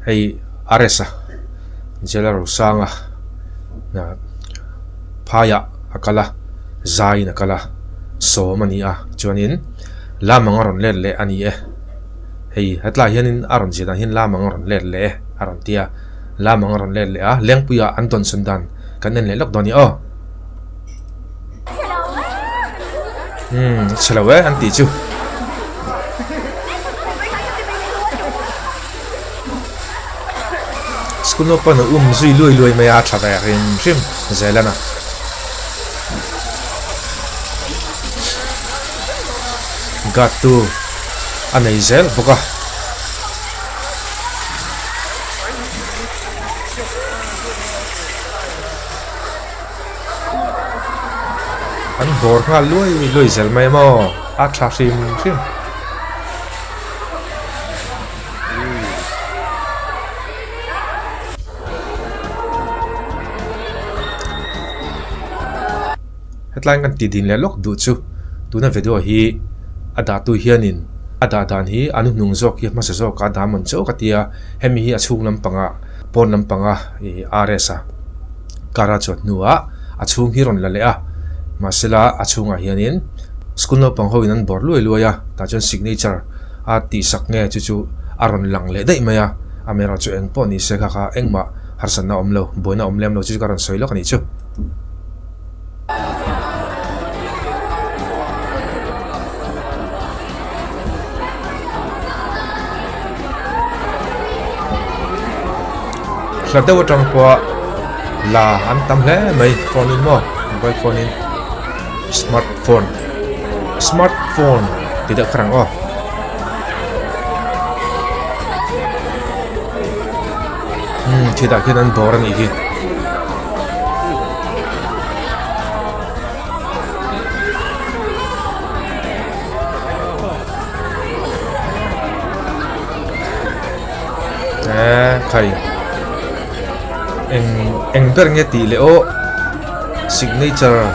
hei aresa jelaro sanga na phaya akala zai nakala so mani a chuanin lamang aron let le ani e hei hatla hianin aron jida hin lamang aron let le aron tia lamang aron let le a lengpuya anton sundan kanen le lok doni o chalawe anti chu skuno pa na zui lui mai a thla da rim zelana got to anei zel boka an bor kha lui zel mai mo a thla rim headline kan ti din le lok du chu tuna video hi ada tu hianin ada dan hi anu nung zok hi masa zok ka damon cho katia hemi hi achung lampanga pon lampanga I aresa kara chot nuwa achung hi ron lale a masela achunga hianin school no pang hoin an bor luya ta chon signature a ti sak nge chu aron lang le dei maya amera chu eng pon ni se kha engma harsan na omlo boina omlem lo chu karon soilo kani chu Sadaw tang po la antam le may phone in mo mobile phone in smartphone tidak kerang oh tidak kinan boran iki kai eng ber nge ti le o signature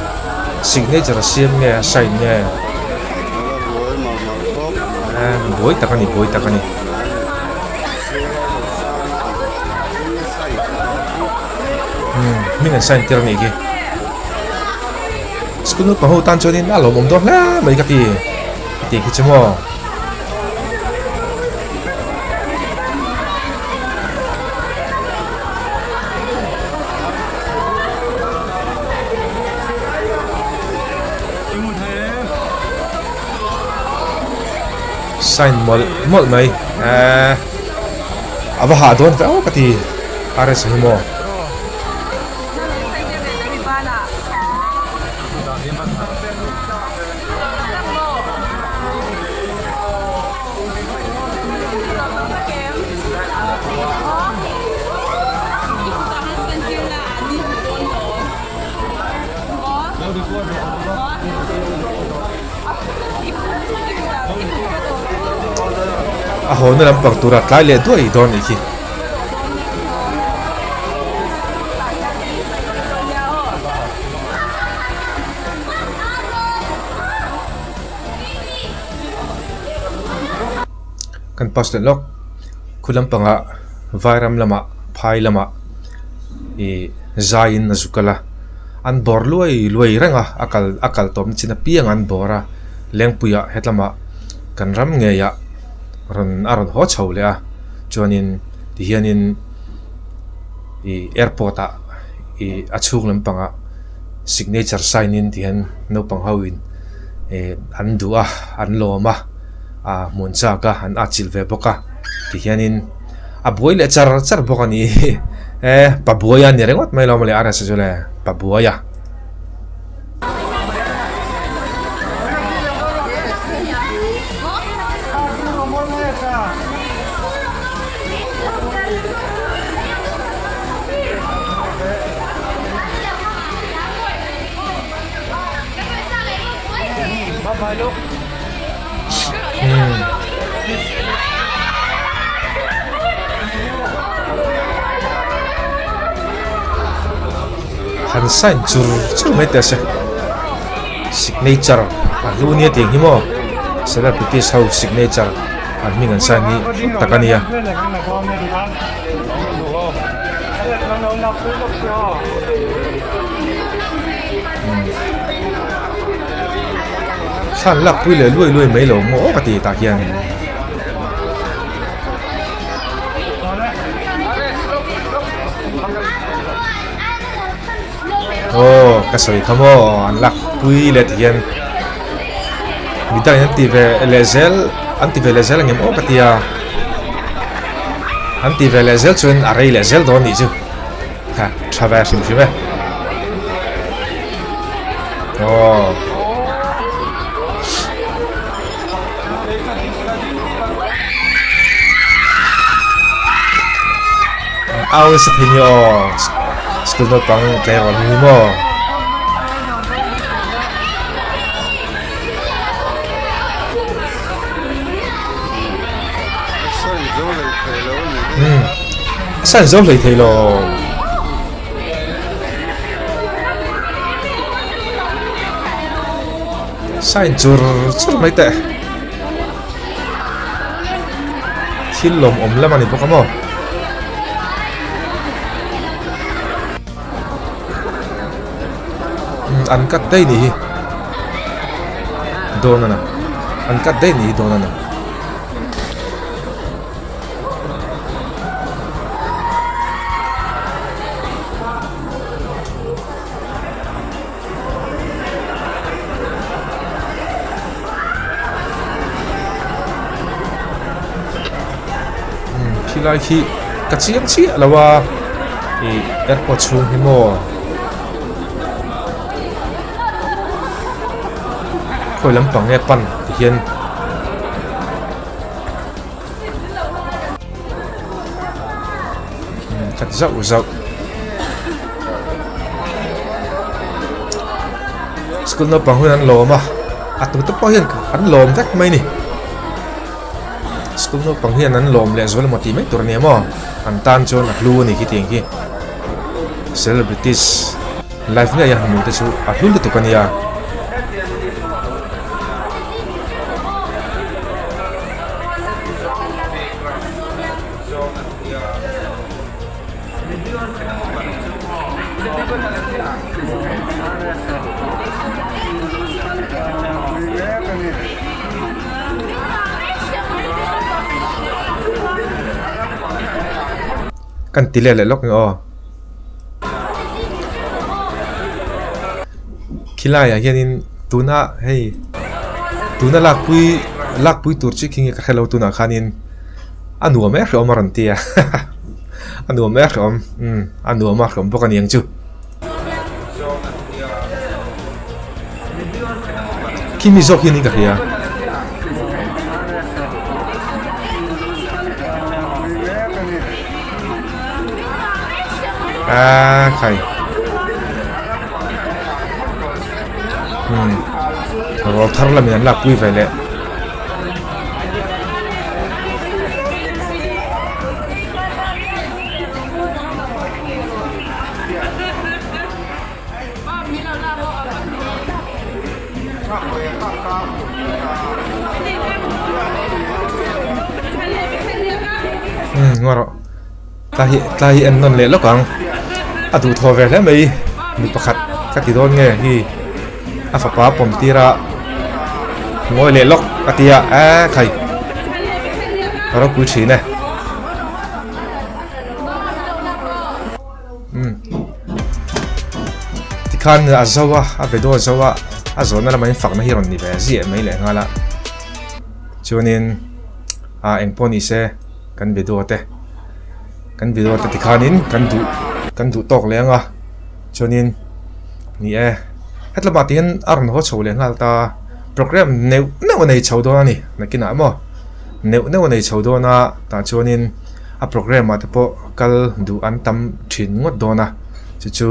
sim nge sign nge boy takani mingan sign tir ni gi skunu pa ho tan chonin alo mom do la mai ka ti ki chmo sign mol mai ava ha don ka o kati ares himo aho na lang pagtura tlai le doi don iki kan pas le lok kulam panga vairam lama phai lama I zain nazukala an bor luai ranga akal tom china piang an bora lengpuya hetlama kan ram nge ya aron ho chho le a chuanin ti hianin I airport a I achuk lampanga signature sign in ti han no pang hawin an dua an loma a moncha ka an achil ve boka ti hianin a boy le char boka ni pabuaya ni rengot mai lom le ara sa jole pabuaya han sign chur mai ta se signature alu ni ting himo celebrity how signature an mi ngan san ni takania san lak pui le lui mai lo mo ka ti ta hian ka soi khamo an lak pui le hian midang anti ve lezel ngem o katia anti ve lezel chun arei lezel don ni chu ha thava sim sim ao sa thinyo school no pang player on ni mo san zo lei thei lo sai chur mai te thil lom om lam ani pokamo an kat dai ni donana an kat dai ni donana lai khi kachiang chi alawa airport chung hi mo khoi lampang nge pan ti hian kat zau school no pang huan an loma atu to pa hian an lom vek mai ni school no pang hian an lom le zol mati mai tur ne mo an tan chon a hlu ni ki ting ki celebrities life ne ya mu te chu a hlu le to kania kan tile le lok ngo khila ya hianin tuna hei tuna lakpui tur chi khinge ka khelo tuna khanin anu me khom ran tia anu me khom anu ma khom bokan yang chu kimi zok hianin ka khia khai rồi thằng là mình là quy phải lệ ngon rồi tahi anh non lệ lắm càng atu tho ve le mai mi pakhat ka ti don nge hi a fa pa pom tira ngoi le lok atia a khai ro pu chi ne ti khan azawa a vedo azawa a zona la mai fak na hi ron ni ve zi mai le ngala chunin a engponi se kan vedo te ti khanin kan du tok lenga chonin ni hetla batin arn ho chole ngal ta program neu nei chawdo ani nakina mo neu nei chawdo na ta chonin a program ma te po kal du an tam thin ngot dona chu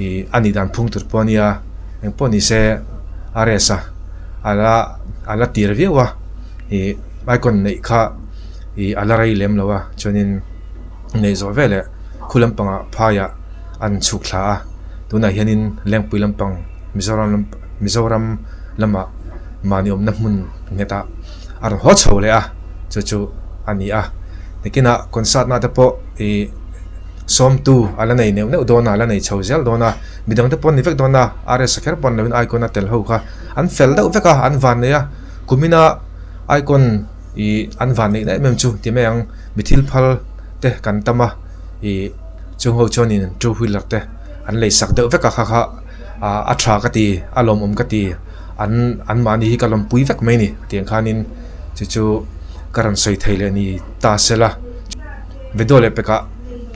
i ani dan phung tur ponia eng poni se aresa ala tirviwa i icon nei kha i ala rai lem lawa chonin nei zo vele khulam panga phaya an chukla tuna hianin lengpui lampang mizoram lama maniom na mun ngeta ar ho chhole a chu ani a nikina concert na te po I som tu ala nei neu neu dona ala nei chhozel dona midang te pon ni vek dona are sakher pon lewin icon a tel ho kha an fel da veka an van ne ya kumina icon I an van nei na mem chu ti me ang mithil phal te kan tama I chung ho chonin two wheeler te an lei sak de veka kha kha a tha ka ti alom ka ti an mani hi kalom pui vek mai ni tiang khanin chu karan soi thaile ni ta sela vedole peka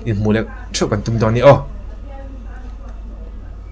in mulek thu kan tum doni o